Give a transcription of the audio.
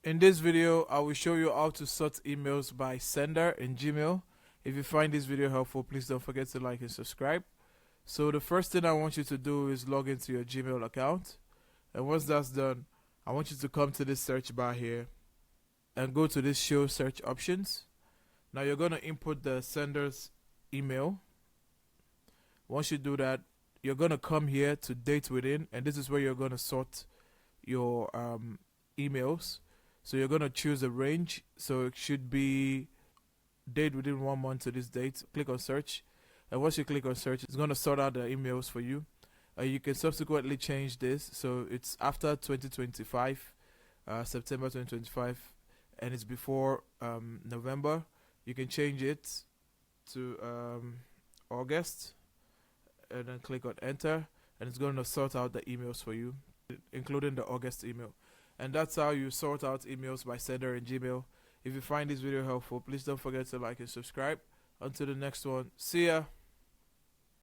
In this video, I will show you how to sort emails by sender in Gmail. If you find this video helpful, please don't forget to like and subscribe. So the first thing I want you to do is log into your Gmail account. And once that's done, I want you to come to this search bar here and go to this show search options. Now you're going to input the sender's email. Once you do that, you're going to come here to date within, and this is where you're going to sort your emails. So you're going to choose a range. So it should be date within 1 month to this date. Click on search, and once you click on search, it's going to sort out the emails for you. You can subsequently change this, so it's after 2025, September 2025, and it's before November. You can change it to August, and then click on enter, and it's going to sort out the emails for you, including the August email. And that's how you sort out emails by sender in Gmail. If you find this video helpful, please don't forget to like and subscribe. Until the next one, see ya.